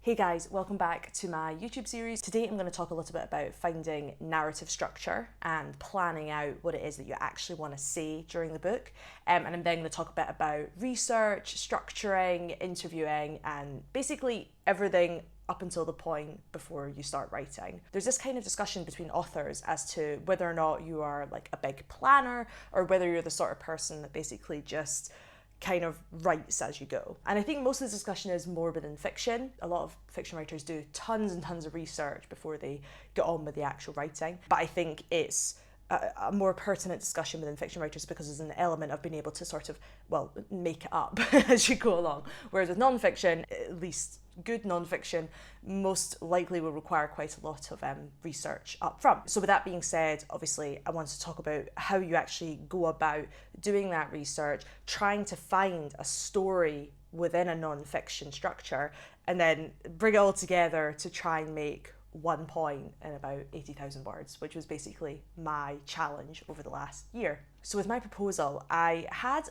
Hey guys, welcome back to my YouTube series. Today I'm going to talk a little bit about finding narrative structure and planning out what it is that you actually want to say during the book. And I'm then going to talk a bit about research, structuring, interviewing, and basically everything up until the point before you start writing. There's this kind of discussion between authors as to whether or not you are like a big planner or whether you're the sort of person that basically just kind of writes as you go. And I think most of the discussion is more within fiction. A lot of fiction writers do tons and tons of research before they get on with the actual writing. But I think it's a more pertinent discussion within fiction writers because there's an element of being able to sort of, well, make it up as you go along. Whereas with nonfiction, at least good nonfiction, most likely will require quite a lot of research up front. So with that being said, obviously I want to talk about how you actually go about doing that research, trying to find a story within a nonfiction structure, and then bring it all together to try and make one point in about 80,000 words, which was basically my challenge over the last year. So with my proposal, I had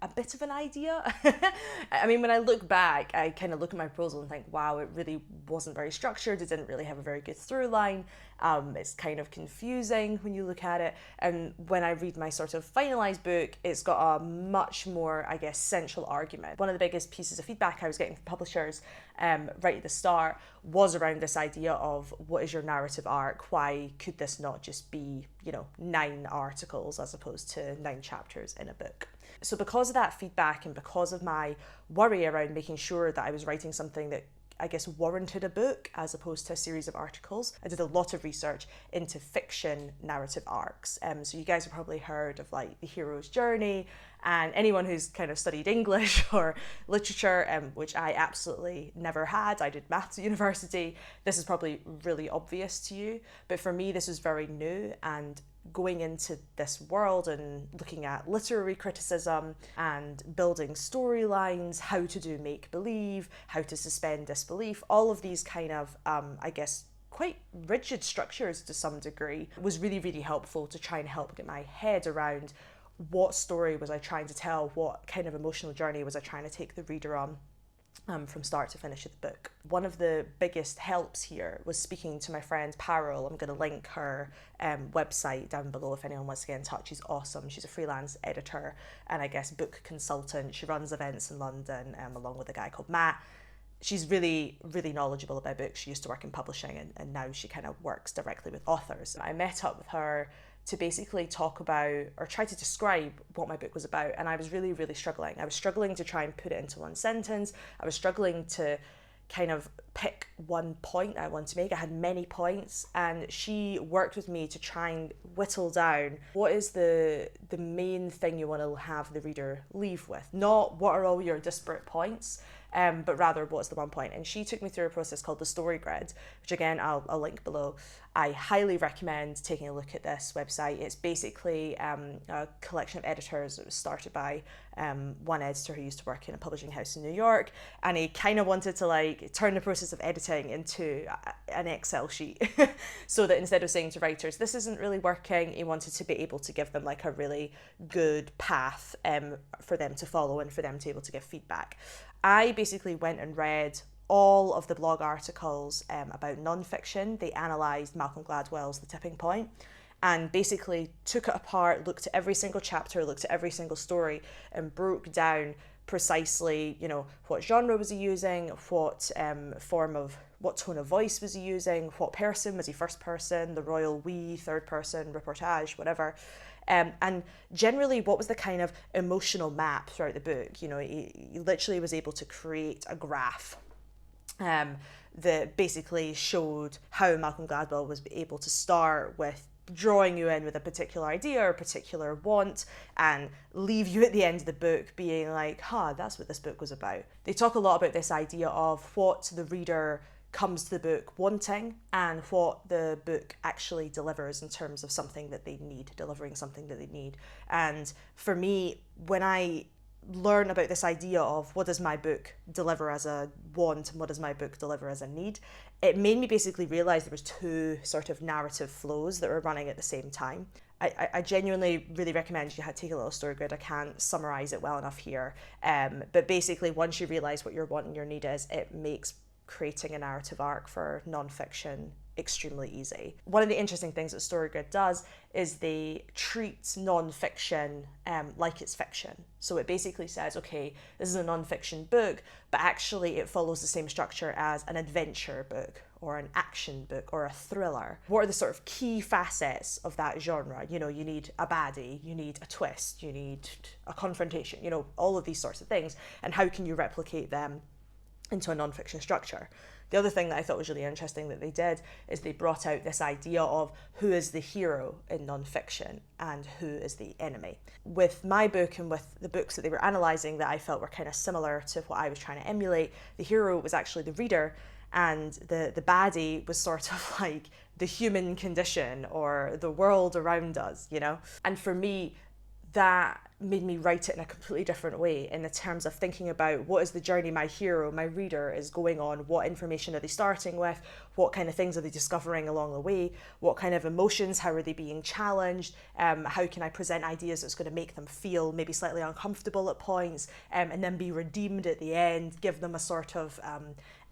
a bit of an idea. I mean, when I look back, I kind of look at my proposal and think, wow, it really wasn't very structured. It didn't really have a very good through line. It's kind of confusing when you look at it. And when I read my sort of finalized book, it's got a much more, I guess, central argument. One of the biggest pieces of feedback I was getting from publishers right at the start was around this idea of what is your narrative arc? Why could this not just be, 9 articles as opposed to 9 chapters in a book? So because of that feedback and because of my worry around making sure that I was writing something that I guess warranted a book as opposed to a series of articles, I did a lot of research into fiction narrative arcs. So you guys have probably heard of like the hero's journey, and anyone who's kind of studied English or literature, which I absolutely never had. I did maths at university. This is probably really obvious to you, but for me this was very new, and going into this world and looking at literary criticism and building storylines, how to do make-believe, how to suspend disbelief, all of these kind of, I guess, quite rigid structures to some degree, was really, really helpful to try and help get my head around what story was I trying to tell, what kind of emotional journey was I trying to take the reader on. From start to finish of the book. One of the biggest helps here was speaking to my friend Parul. I'm going to link her website down below if anyone wants to get in touch. She's awesome. She's a freelance editor and I guess book consultant. She runs events in London along with a guy called Matt. She's really, really knowledgeable about books. She used to work in publishing and now she kind of works directly with authors. I met up with her to basically talk about or try to describe what my book was about, and I was really, really struggling. I was struggling to try and put it into one sentence. I was struggling to kind of pick one point I wanted to make. I had many points, and she worked with me to try and whittle down what is the main thing you want to have the reader leave with. Not what are all your disparate points, but rather what's the one point. And she took me through a process called the story grid, which again I'll link below. I highly recommend taking a look at this website. It's basically a collection of editors. It was started by one editor who used to work in a publishing house in New York, and he kind of wanted to like turn the process of editing into an Excel sheet so that instead of saying to writers, this isn't really working, he wanted to be able to give them like a really good path for them to follow and for them to be able to give feedback. I basically went and read all of the blog articles about nonfiction. They analysed Malcolm Gladwell's The Tipping Point and basically took it apart, looked at every single chapter, looked at every single story and broke down precisely, what genre was he using, what what tone of voice was he using, what person, was he first person, the royal we, third person, reportage, whatever. And generally, what was the kind of emotional map throughout the book? He literally was able to create a graph that basically showed how Malcolm Gladwell was able to start with drawing you in with a particular idea or a particular want and leave you at the end of the book being like, that's what this book was about. They talk a lot about this idea of what the reader comes to the book wanting and what the book actually delivers in terms of something that they need, delivering something that they need. And for me, when I learn about this idea of what does my book deliver as a want and what does my book deliver as a need, it made me basically realise there was 2 sort of narrative flows that were running at the same time. I genuinely really recommend you take a little story grid. I can't summarise it well enough here, but basically once you realise what your want and your need is, it makes creating a narrative arc for nonfiction extremely easy. One of the interesting things that StoryGrid does is they treat nonfiction like it's fiction. So it basically says, okay, this is a nonfiction book, but actually it follows the same structure as an adventure book or an action book or a thriller. What are the sort of key facets of that genre? You need a baddie, you need a twist, you need a confrontation, all of these sorts of things. And how can you replicate them into a nonfiction structure? The other thing that I thought was really interesting that they did is they brought out this idea of who is the hero in nonfiction and who is the enemy. With my book and with the books that they were analysing that I felt were kind of similar to what I was trying to emulate, the hero was actually the reader, and the baddie was sort of like the human condition or the world around us, And for me, that made me write it in a completely different way in the terms of thinking about what is the journey my hero, my reader is going on, what information are they starting with, what kind of things are they discovering along the way, what kind of emotions, how are they being challenged, how can I present ideas that's going to make them feel maybe slightly uncomfortable at points, and then be redeemed at the end, give them a sort of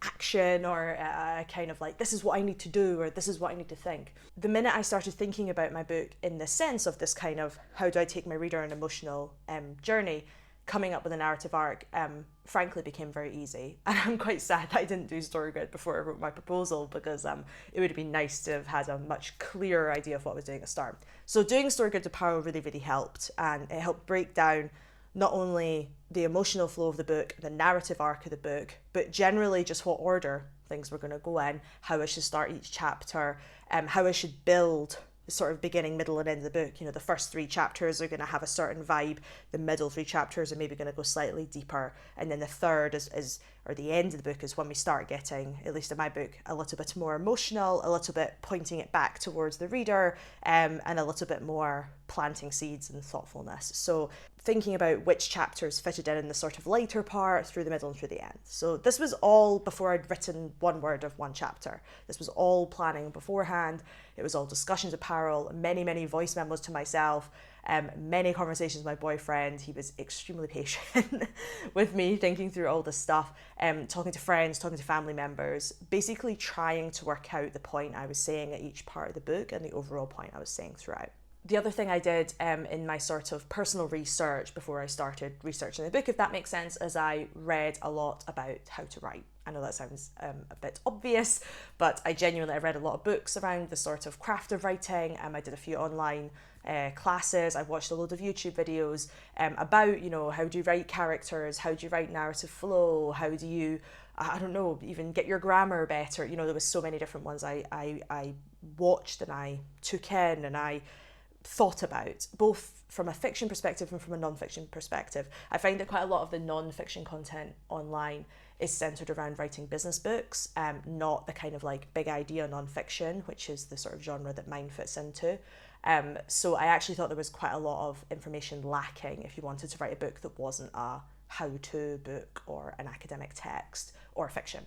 action or a kind of like, this is what I need to do or this is what I need to think. The minute I started thinking about my book in the sense of this kind of how do I take my reader on an emotional journey, coming up with a narrative arc frankly became very easy. And I'm quite sad that I didn't do StoryGrid before I wrote my proposal, because it would have been nice to have had a much clearer idea of what I was doing at the start. So doing StoryGrid to Power really, really helped, and it helped break down not only the emotional flow of the book, the narrative arc of the book, but generally just what order things were going to go in, how I should start each chapter, how I should build the sort of beginning, middle, and end of the book. The first 3 chapters are going to have a certain vibe, the middle 3 chapters are maybe going to go slightly deeper, and then the third is or the end of the book is when we start getting, at least in my book, a little bit more emotional, a little bit pointing it back towards the reader, and a little bit more planting seeds and thoughtfulness. So thinking about which chapters fitted in the sort of lighter part, through the middle and through the end. So this was all before I'd written one word of one chapter. This was all planning beforehand. It was all discussions with Parallel, many, many voice memos to myself, many conversations with my boyfriend. He was extremely patient with me thinking through all this stuff, talking to friends, talking to family members, basically trying to work out the point I was saying at each part of the book and the overall point I was saying throughout. The other thing I did in my sort of personal research before I started researching the book, if that makes sense, is I read a lot about how to write. I know that sounds a bit obvious, but I read a lot of books around the sort of craft of writing. I did a few online classes. I watched a load of YouTube videos about, how do you write characters? How do you write narrative flow? How do you, I don't know, even get your grammar better? There was so many different ones I watched and I took in and I thought about, both from a fiction perspective and from a non-fiction perspective. I find that quite a lot of the non-fiction content online is centered around writing business books, not the kind of like big idea non-fiction, which is the sort of genre that mine fits into. So I actually thought there was quite a lot of information lacking if you wanted to write a book that wasn't a how-to book or an academic text or fiction.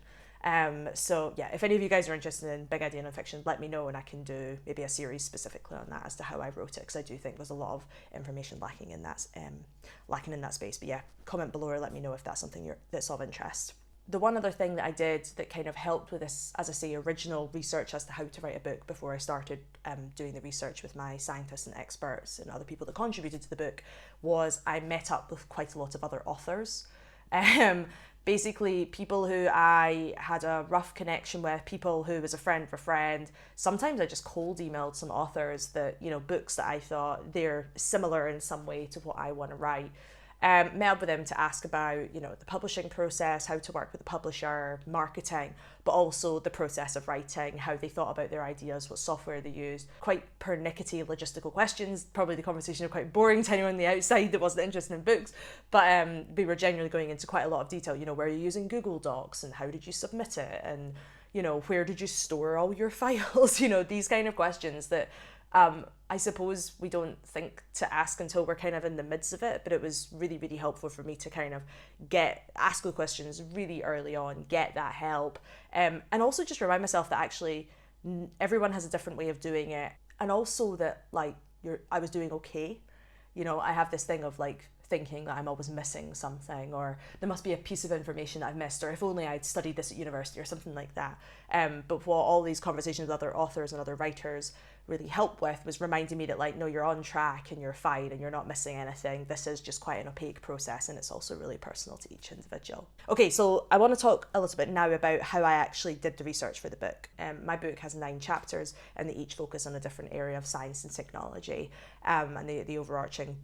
So yeah, if any of you guys are interested in big idea non-fiction, let me know and I can do maybe a series specifically on that as to how I wrote it, because I do think there's a lot of information lacking in that space. But yeah, comment below or let me know if that's something that's of interest. The one other thing that I did that kind of helped with this, as I say, original research as to how to write a book before I started doing the research with my scientists and experts and other people that contributed to the book, was I met up with quite a lot of other authors. Basically people who I had a rough connection with, people who was a friend of a friend. Sometimes I just cold emailed some authors that, books that I thought they're similar in some way to what I want to write. Met up with them to ask about, the publishing process, how to work with the publisher, marketing, but also the process of writing, how they thought about their ideas, what software they used. Quite pernickety logistical questions. Probably the conversation was quite boring to anyone on the outside that wasn't interested in books, but we were genuinely going into quite a lot of detail. Where are you using Google Docs and how did you submit it? And, where did you store all your files? These kind of questions that I suppose we don't think to ask until we're kind of in the midst of it, but it was really, really helpful for me to kind of ask the questions really early on, get that help, and also just remind myself that actually everyone has a different way of doing it, and also that I was doing okay. I have this thing of thinking that I'm always missing something, or there must be a piece of information that I've missed, or if only I'd studied this at university or something like that. But what all these conversations with other authors and other writers really helped with was reminding me that, like, no, you're on track and you're fine and you're not missing anything. This is just quite an opaque process, and it's also really personal to each individual. Okay, so I want to talk a little bit now about how I actually did the research for the book. My book has 9 chapters, and they each focus on a different area of science and technology, and the overarching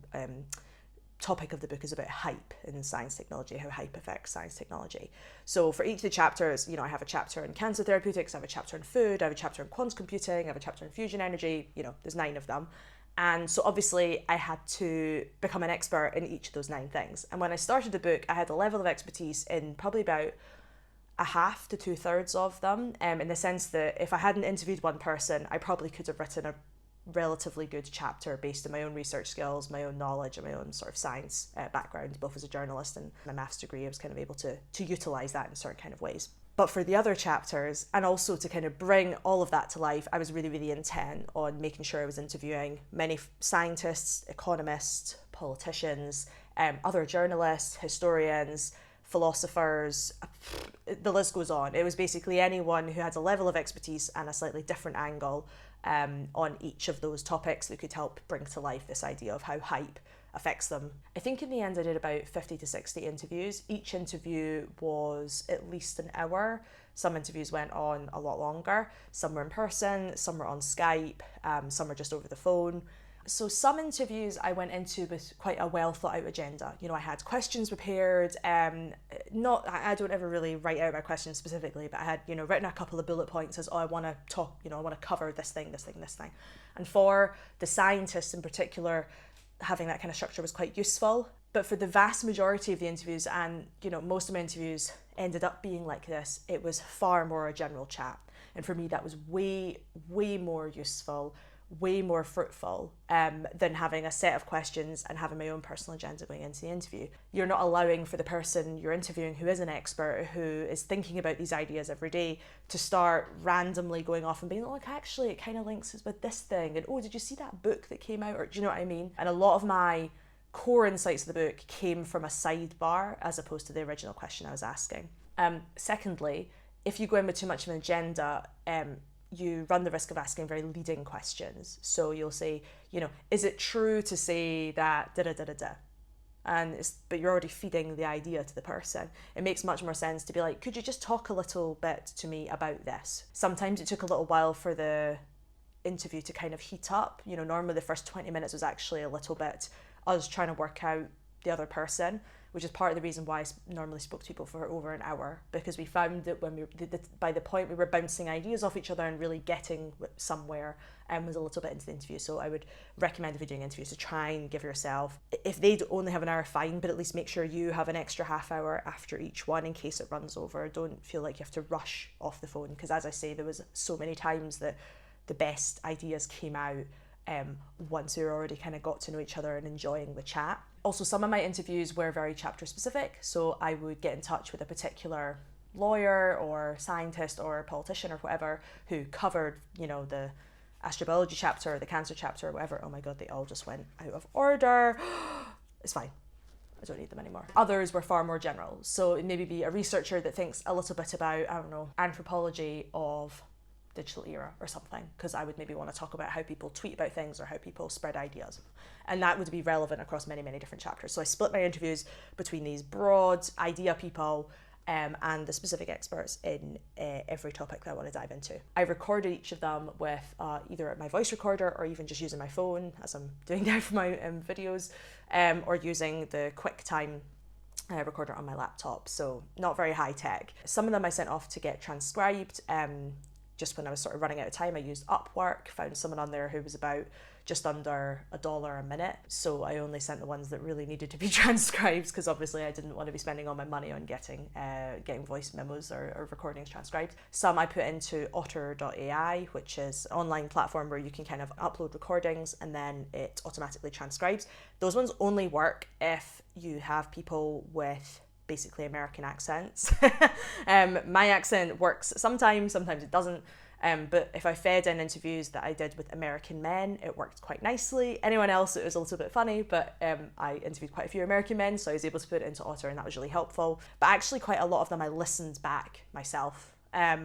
topic of the book is about hype in science technology, how hype affects science technology. So for each of the chapters, I have a chapter in cancer therapeutics, I have a chapter in food, I have a chapter in quantum computing, I have a chapter in fusion energy, there's 9 of them. And so obviously I had to become an expert in each of those 9 things. And when I started the book, I had a level of expertise in probably about a half to 2/3 of them, in the sense that if I hadn't interviewed one person, I probably could have written a relatively good chapter based on my own research skills, my own knowledge, and my own sort of science background, both as a journalist and my maths degree. I was kind of able to utilise that in certain kind of ways. But for the other chapters, and also to kind of bring all of that to life, I was really, really intent on making sure I was interviewing many scientists, economists, politicians, other journalists, historians, philosophers, the list goes on. It was basically anyone who had a level of expertise and a slightly different angle on each of those topics that could help bring to life this idea of how hype affects them. I think in the end I did about 50 to 60 interviews. Each interview was at least an hour. Some interviews went on a lot longer. Some were in person, some were on Skype, some were just over the phone. So some interviews I went into with quite a well thought out agenda. I had questions prepared. I don't ever really write out my questions specifically, but I had, written a couple of bullet points as, I want to talk, I want to cover this thing. And for the scientists in particular, having that kind of structure was quite useful. But for the vast majority of the interviews, and, most of my interviews ended up being like this, it was far more a general chat. And for me, that was way, way more useful, way more fruitful than having a set of questions and having my own personal agenda going into the interview. You're not allowing for the person you're interviewing who is an expert, who is thinking about these ideas every day, to start randomly going off and being like, actually, it kind of links with this thing, and did you see that book that came out, or do you know what I mean? And a lot of my core insights of the book came from a sidebar as opposed to the original question I was asking. Secondly, if you go in with too much of an agenda, you run the risk of asking very leading questions. So you'll say, is it true to say that da-da-da-da-da? But you're already feeding the idea to the person. It makes much more sense to be like, could you just talk a little bit to me about this? Sometimes it took a little while for the interview to kind of heat up. Normally the first 20 minutes was actually a little bit us trying to work out the other person, which is part of the reason why I normally spoke to people for over an hour, because we found that by the point we were bouncing ideas off each other and really getting somewhere, was a little bit into the interview. So I would recommend, if you're doing interviews, to try and give yourself, if they only have an hour, fine, but at least make sure you have an extra half hour after each one in case it runs over. Don't feel like you have to rush off the phone, because as I say, there was so many times that the best ideas came out once we already kind of got to know each other and enjoying the chat. Also, some of my interviews were very chapter specific, so I would get in touch with a particular lawyer or scientist or politician or whatever who covered, the astrobiology chapter or the cancer chapter or whatever. Oh my god, they all just went out of order. It's fine. I don't need them anymore. Others were far more general. So it maybe be a researcher that thinks a little bit about, anthropology of digital era or something, because I would maybe want to talk about how people tweet about things or how people spread ideas, and that would be relevant across many, many different chapters. So I split my interviews between these broad idea people and the specific experts in every topic that I want to dive into. I recorded each of them with either my voice recorder or even just using my phone, as I'm doing now for my videos, or using the QuickTime recorder on my laptop. So not very high tech. Some of them I sent off to get transcribed. Just when I was sort of running out of time, I used Upwork, found someone on there who was about just under $1 a minute. So I only sent the ones that really needed to be transcribed, because obviously I didn't want to be spending all my money on getting voice memos or recordings transcribed. Some I put into otter.ai, which is an online platform where you can kind of upload recordings and then it automatically transcribes. Those ones only work if you have people with basically American accents. My accent works sometimes it doesn't. But if I fed in interviews that I did with American men, it worked quite nicely. Anyone else, it was a little bit funny, but I interviewed quite a few American men, so I was able to put it into Otter, and that was really helpful. But actually quite a lot of them I listened back myself,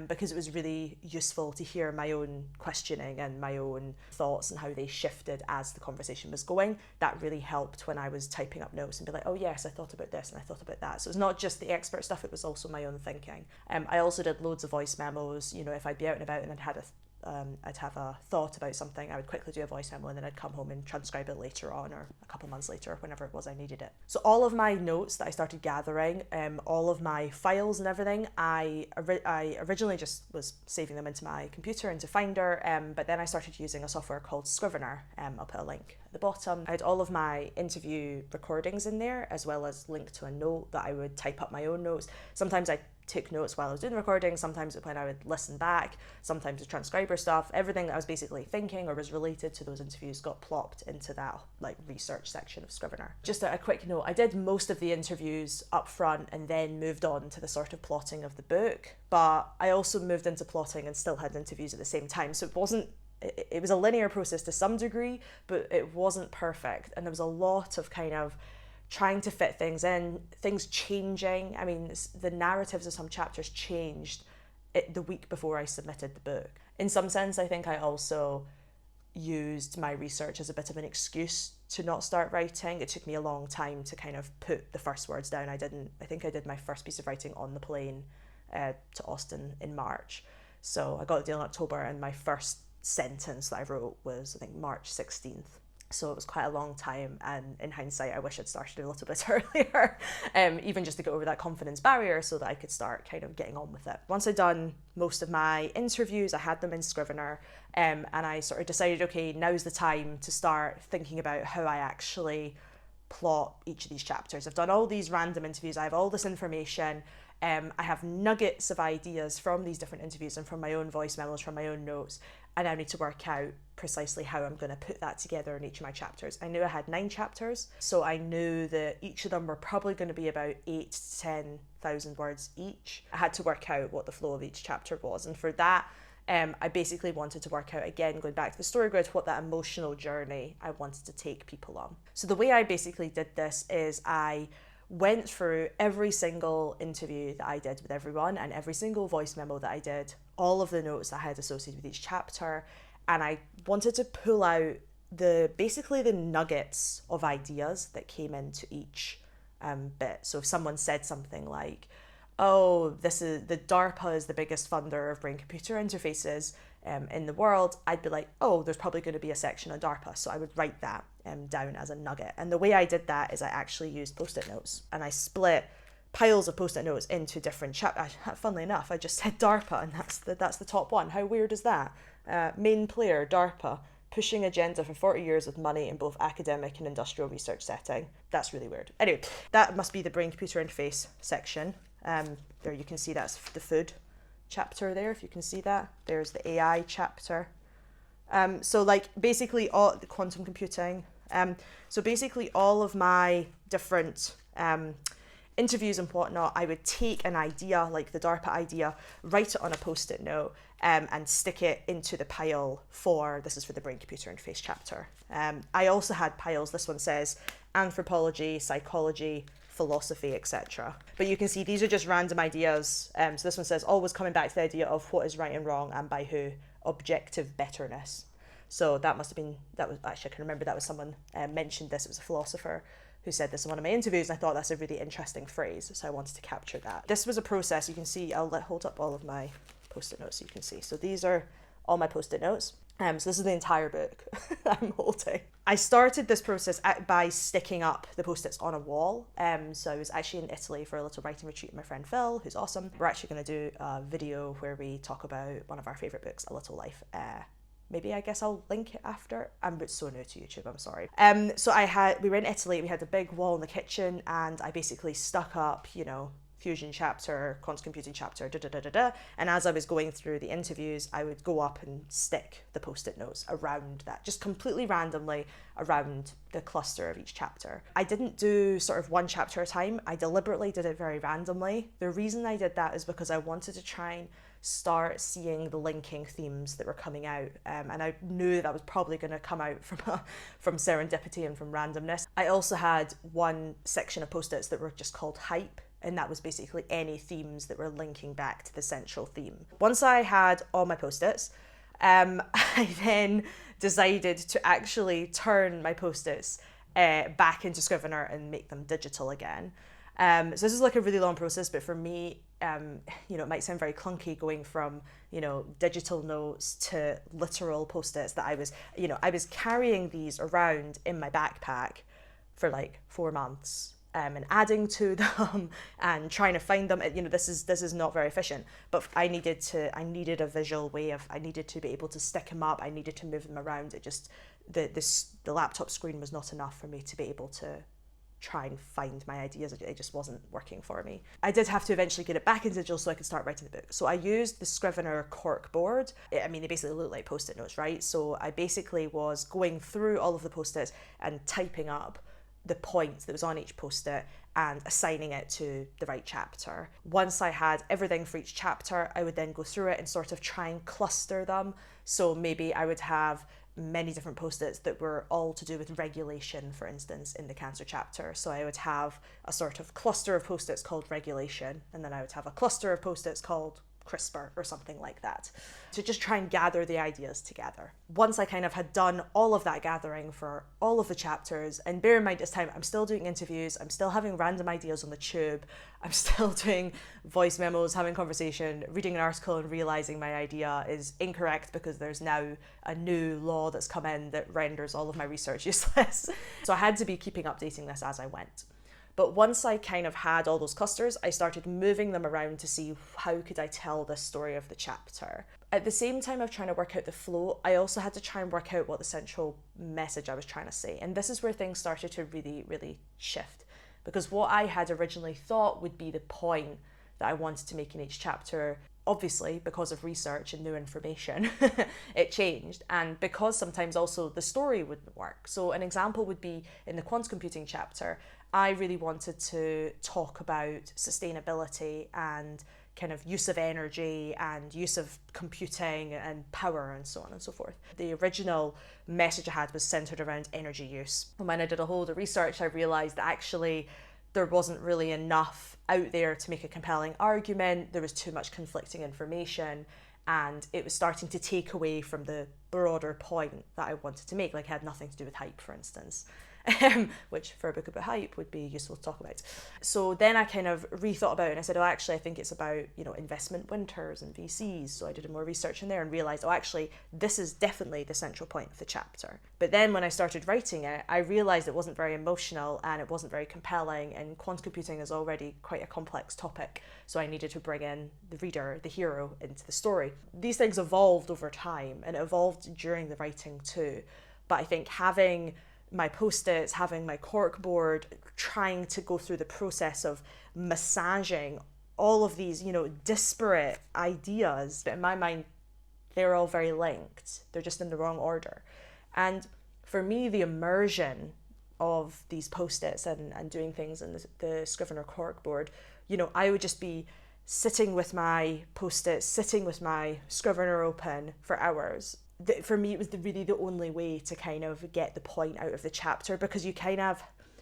because it was really useful to hear my own questioning and my own thoughts and how they shifted as the conversation was going. That really helped when I was typing up notes and be like, oh yes, I thought about this and I thought about that. So it's not just the expert stuff, it was also my own thinking. I also did loads of voice memos. You know, if I'd be out and about and I'd have a thought about something, I would quickly do a voice memo and then I'd come home and transcribe it later on, or a couple months later, whenever it was I needed it. So all of my notes that I started gathering, all of my files and everything, I originally just was saving them into my computer, into Finder, but then I started using a software called Scrivener. I'll put a link at the bottom. I had all of my interview recordings in there, as well as linked to a note that I would type up my own notes. Sometimes I took notes while I was doing the recording, sometimes when I would listen back, sometimes the transcriber stuff. Everything that I was basically thinking or was related to those interviews got plopped into that like research section of Scrivener. Just a quick note, I did most of the interviews up front and then moved on to the sort of plotting of the book, but I also moved into plotting and still had interviews at the same time, so it was a linear process to some degree, but it wasn't perfect, and there was a lot of kind of trying to fit things in, things changing. I mean, the narratives of some chapters changed the week before I submitted the book. In some sense, I think I also used my research as a bit of an excuse to not start writing. It took me a long time to kind of put the first words down. I think I did my first piece of writing on the plane to Austin in March. So I got the deal in October, and my first sentence that I wrote was, I think, March 16th. So it was quite a long time, and in hindsight I wish I'd started a little bit earlier, even just to get over that confidence barrier so that I could start kind of getting on with it. Once I'd done most of my interviews, I had them in Scrivener, and I sort of decided, okay, now's the time to start thinking about how I actually plot each of these chapters. I've done all these random interviews, I have all this information, I have nuggets of ideas from these different interviews and from my own voice memos, from my own notes, and I need to work out precisely how I'm going to put that together in each of my chapters. I knew I had 9 chapters, so I knew that each of them were probably going to be about 8 to 10,000 words each. I had to work out what the flow of each chapter was, and for that, I basically wanted to work out, again, going back to the story grid, what that emotional journey I wanted to take people on. So the way I basically did this is I went through every single interview that I did with everyone and every single voice memo that I did, all of the notes that I had associated with each chapter, and I wanted to pull out basically the nuggets of ideas that came into each bit. So if someone said something like, oh, the DARPA is the biggest funder of brain-computer interfaces in the world, I'd be like, oh, there's probably going to be a section on DARPA. So I would write that down as a nugget. And the way I did that is I actually used Post-it notes, and I split piles of Post-it notes into different chapters. Funnily enough, I just said DARPA, and that's the top one. How weird is that? Main player, DARPA, pushing agenda for 40 years with money in both academic and industrial research setting. That's really weird. Anyway, that must be the brain-computer interface section. There you can see that's the food chapter there, if you can see that. There's the AI chapter. So like basically all the quantum computing. So basically all of my different interviews and whatnot, I would take an idea, like the DARPA idea, write it on a Post-it note, and stick it into the pile this is for the brain-computer interface chapter. I also had piles, this one says anthropology, psychology, philosophy, etc. But you can see these are just random ideas. So this one says, always coming back to the idea of what is right and wrong and by who, objective betterness. So that must have been, actually I can remember that was someone mentioned this, it was a philosopher who said this in one of my interviews, and I thought that's a really interesting phrase, so I wanted to capture that. This was a process, you can see, I'll hold up all of my Post-it notes so you can see. So these are all my Post-it notes. So this is the entire book I'm holding. I started this process by sticking up the Post-its on a wall. So I was actually in Italy for a little writing retreat with my friend Phil, who's awesome. We're actually going to do a video where we talk about one of our favourite books, A Little Life. Maybe I guess I'll link it after. I'm so new to YouTube, I'm sorry. So we were in Italy, we had a big wall in the kitchen, and I basically stuck up, fusion chapter, quantum computing chapter, and as I was going through the interviews, I would go up and stick the Post-it notes around that, just completely randomly around the cluster of each chapter. I didn't do sort of one chapter at a time, I deliberately did it very randomly. The reason I did that is because I wanted to try and start seeing the linking themes that were coming out. And I knew that was probably going to come out from serendipity and from randomness. I also had one section of post-its that were just called hype, and that was basically any themes that were linking back to the central theme. Once I had all my post-its, I then decided to actually turn my post-its back into Scrivener and make them digital again. So this is like a really long process, but for me, it might sound very clunky going from, digital notes to literal post-its that I was carrying these around in my backpack for like 4 months. And adding to them and trying to find them. This is not very efficient, but I needed a visual way I needed to be able to stick them up. I needed to move them around. It just, the laptop screen was not enough for me to be able to try and find my ideas. It just wasn't working for me. I did have to eventually get it back in digital so I could start writing the book. So I used the Scrivener cork board. They basically look like post-it notes, right? So I basically was going through all of the post-its and typing up the points that was on each post-it and assigning it to the right chapter. Once I had everything for each chapter, I would then go through it and sort of try and cluster them. So maybe I would have many different post-its that were all to do with regulation, for instance, in the cancer chapter. So I would have a sort of cluster of post-its called regulation, and then I would have a cluster of post-its called CRISPR or something like that, to just try and gather the ideas together. Once I kind of had done all of that gathering for all of the chapters, and bear in mind this time I'm still doing interviews, I'm still having random ideas on the tube, I'm still doing voice memos, having conversation, reading an article and realizing my idea is incorrect because there's now a new law that's come in that renders all of my research useless. So I had to be keeping updating this as I went. But once I kind of had all those clusters, I started moving them around to see how could I tell the story of the chapter. At the same time of trying to work out the flow, I also had to try and work out what the central message I was trying to say. And this is where things started to really, really shift. Because what I had originally thought would be the point that I wanted to make in each chapter, obviously because of research and new information, it changed. And because sometimes also the story wouldn't work. So an example would be in the quantum computing chapter, I really wanted to talk about sustainability and kind of use of energy and use of computing and power and so on and so forth. The original message I had was centered around energy use. And when I did a whole lot of research, I realized that actually there wasn't really enough out there to make a compelling argument. There was too much conflicting information, and it was starting to take away from the broader point that I wanted to make, like it had nothing to do with hype, for instance. Which for a book about hype would be useful to talk about. So then I kind of rethought about it and I said, I think it's about, investment winters and VCs. So I did more research in there and realized, this is definitely the central point of the chapter. But then when I started writing it, I realized it wasn't very emotional and it wasn't very compelling, and quantum computing is already quite a complex topic. So I needed to bring in the reader, the hero, into the story. These things evolved over time and it evolved during the writing too. But I think having my post-its, having my corkboard, trying to go through the process of massaging all of these, disparate ideas. But in my mind, they're all very linked. They're just in the wrong order. And for me, the immersion of these post-its and doing things in the Scrivener corkboard, I would just be sitting with my post-its, sitting with my Scrivener open for hours. For me, it was really the only way to kind of get the point out of the chapter, because I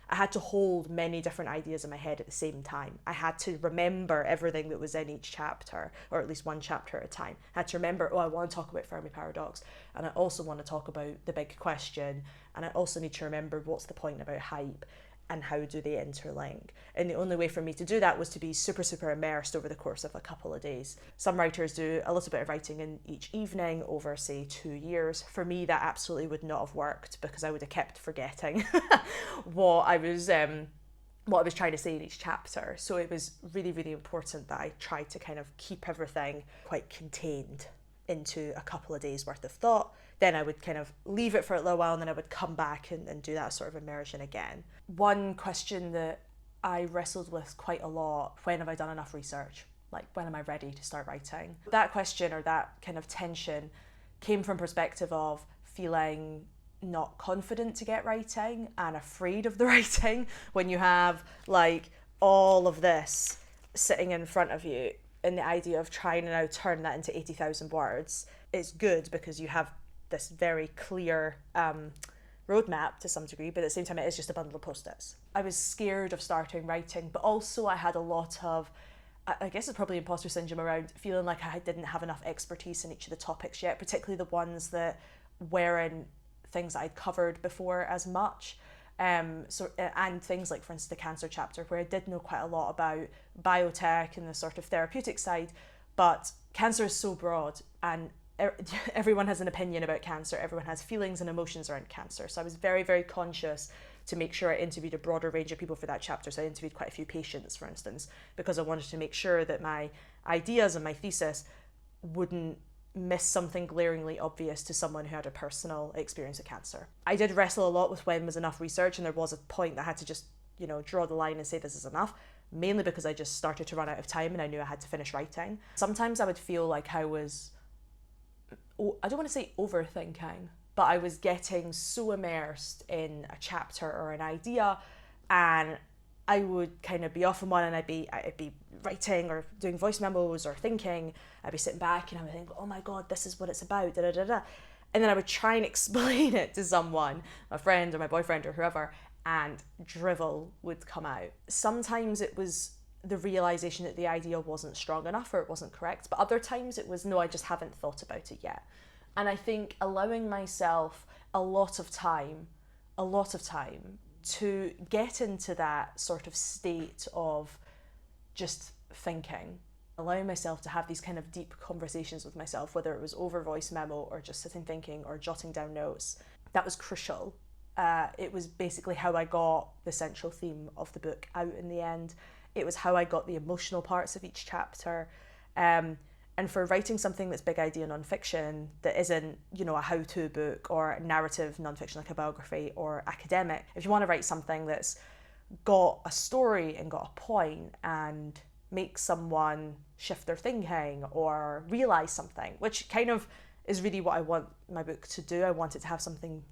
had to hold many different ideas in my head at the same time. I had to remember everything that was in each chapter, or at least one chapter at a time. I had to remember, I want to talk about Fermi paradox, and I also want to talk about the big question, and I also need to remember what's the point about hype, and how do they interlink. And the only way for me to do that was to be super, super immersed over the course of a couple of days. Some writers do a little bit of writing in each evening over, say, 2 years. For me, that absolutely would not have worked, because I would have kept forgetting what I was trying to say in each chapter. So it was really, really important that I tried to kind of keep everything quite contained into a couple of days worth of thought. Then I would kind of leave it for a little while, and then I would come back and do that sort of immersion again. One question that I wrestled with quite a lot: when have I done enough research? Like, when am I ready to start writing? That question, or that kind of tension, came from perspective of feeling not confident to get writing and afraid of the writing when you have like all of this sitting in front of you. in the idea of trying to now turn that into 80,000 words, it's good because you have this very clear roadmap to some degree, but at the same time it is just a bundle of post-its. I was scared of starting writing, but also I had a lot of, I guess it's probably imposter syndrome around feeling like I didn't have enough expertise in each of the topics yet, particularly the ones that weren't things that I'd covered before as much. And things like, for instance, the cancer chapter, where I did know quite a lot about biotech and the sort of therapeutic side, but cancer is so broad and everyone has an opinion about cancer, everyone has feelings and emotions around cancer. So I was very, very conscious to make sure I interviewed a broader range of people for that chapter. So I interviewed quite a few patients, for instance, because I wanted to make sure that my ideas and my thesis wouldn't miss something glaringly obvious to someone who had a personal experience of cancer. I did wrestle a lot with when was enough research, and there was a point that I had to just, draw the line and say this is enough, mainly because I just started to run out of time and I knew I had to finish writing. Sometimes I would feel like I was, I don't want to say overthinking, but I was getting so immersed in a chapter or an idea, and I would kind of be off on one, and I'd be writing or doing voice memos or thinking. I'd be sitting back and I would think, oh my God, this is what it's about, da da da da. And then I would try and explain it to someone, my friend or my boyfriend or whoever, and drivel would come out. Sometimes it was the realization that the idea wasn't strong enough or it wasn't correct, but other times it was, no, I just haven't thought about it yet. And I think allowing myself a lot of time to get into that sort of state of just thinking, allowing myself to have these kind of deep conversations with myself, whether it was over voice memo or just sitting thinking or jotting down notes, that was crucial. It was basically how I got the central theme of the book out in the end. It was how I got the emotional parts of each chapter. And for writing something that's big idea nonfiction, that isn't, a how-to book or narrative nonfiction like a biography or academic, if you want to write something that's got a story and got a point and make someone shift their thinking or realize something, which kind of is really what I want my book to do. I want it to have something,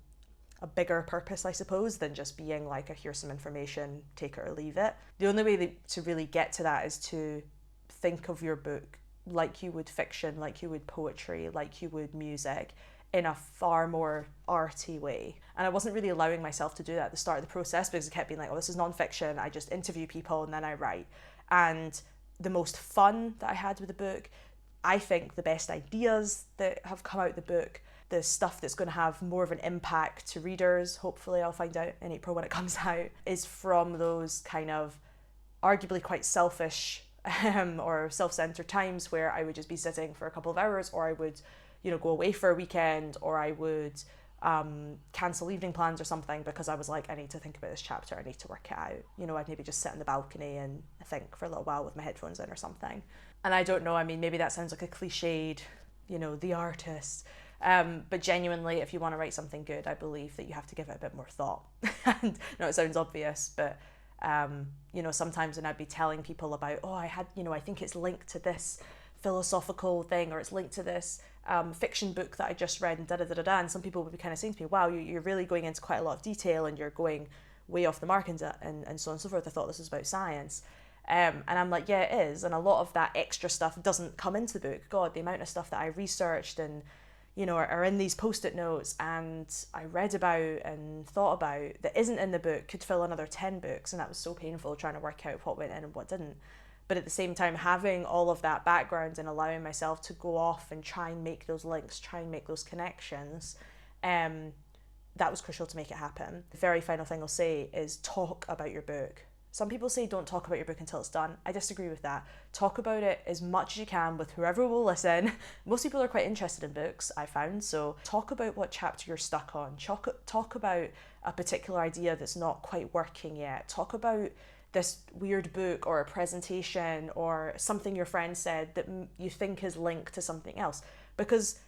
a bigger purpose, I suppose, than just being like here's some information, take it or leave it. The only way to really get to that is to think of your book like you would fiction, like you would poetry, like you would music, in a far more arty way. And I wasn't really allowing myself to do that at the start of the process because I kept being like, oh, this is nonfiction, I just interview people and then I write. And the most fun that I had with the book, I think the best ideas that have come out of the book, the stuff that's going to have more of an impact to readers, hopefully I'll find out in April when it comes out, is from those kind of arguably quite selfish or self-centered times where I would just be sitting for a couple of hours, or I would, go away for a weekend, or I would cancel evening plans or something because I was like, I need to think about this chapter, I need to work it out. I'd maybe just sit on the balcony and think for a little while with my headphones in or something. And I don't know, maybe that sounds like a cliched, the artist. But genuinely, if you want to write something good, I believe that you have to give it a bit more thought. And it sounds obvious, but sometimes when I'd be telling people about, I think it's linked to this philosophical thing, or it's linked to this fiction book that I just read, and da-da-da-da-da, and some people would be kind of saying to me, wow, you're really going into quite a lot of detail and you're going way off the mark and so on and so forth. I thought this was about science. And I'm like, yeah, it is. And a lot of that extra stuff doesn't come into the book. God, the amount of stuff that I researched and are in these post-it notes and I read about and thought about that isn't in the book could fill another 10 books, and that was so painful trying to work out what went in and what didn't. But at the same time, having all of that background and allowing myself to go off and try and make those links, try and make those connections, that was crucial to make it happen. The very final thing I'll say is talk about your book. Some people say don't talk about your book until it's done. I disagree with that. Talk about it as much as you can with whoever will listen. Most people are quite interested in books, I found, so talk about what chapter you're stuck on. Talk about a particular idea that's not quite working yet. Talk about this weird book or a presentation or something your friend said that you think is linked to something else. Because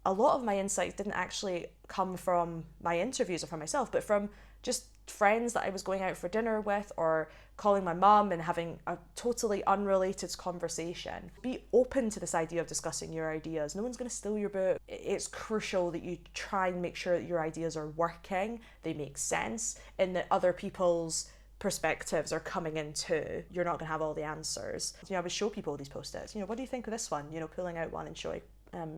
a lot of my insights didn't actually come from my interviews or from myself, but from just friends that I was going out for dinner with, or calling my mum and having a totally unrelated conversation. Be open to this idea of discussing your ideas. No one's going to steal your book. It's crucial that you try and make sure that your ideas are working, they make sense, and that other people's perspectives are coming into, you're not going to have all the answers. You know, I would show people these post-its. You know, what do you think of this one? You know, pulling out one and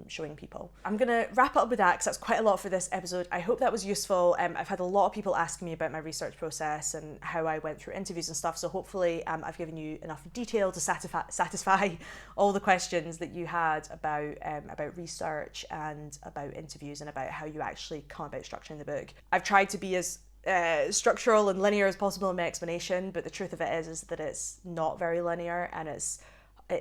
showing people. I'm gonna wrap it up with that because that's quite a lot for this episode. I hope that was useful. I've had a lot of people asking me about my research process and how I went through interviews and stuff, so hopefully I've given you enough detail to satisfy all the questions that you had about research and about interviews and about how you actually come about structuring the book. I've tried to be as structural and linear as possible in my explanation, but the truth of it is that it's not very linear, and it's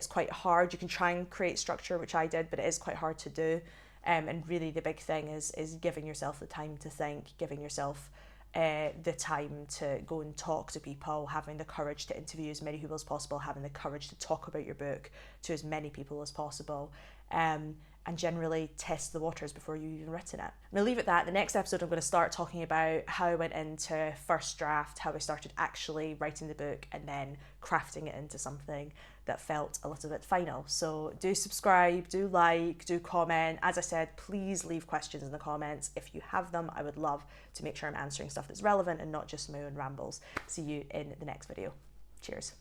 quite hard. You can try and create structure, which I did, but it is quite hard to do. And really the big thing is giving yourself the time to think, giving yourself the time to go and talk to people, having the courage to interview as many people as possible, having the courage to talk about your book to as many people as possible. And generally test the waters before you've even written it. I'm going to leave it at that. The next episode I'm going to start talking about how I went into first draft, how I started actually writing the book and then crafting it into something that felt a little bit final. So do subscribe, do like, do comment. As I said, please leave questions in the comments. If you have them, I would love to make sure I'm answering stuff that's relevant and not just my own rambles. See you in the next video. Cheers.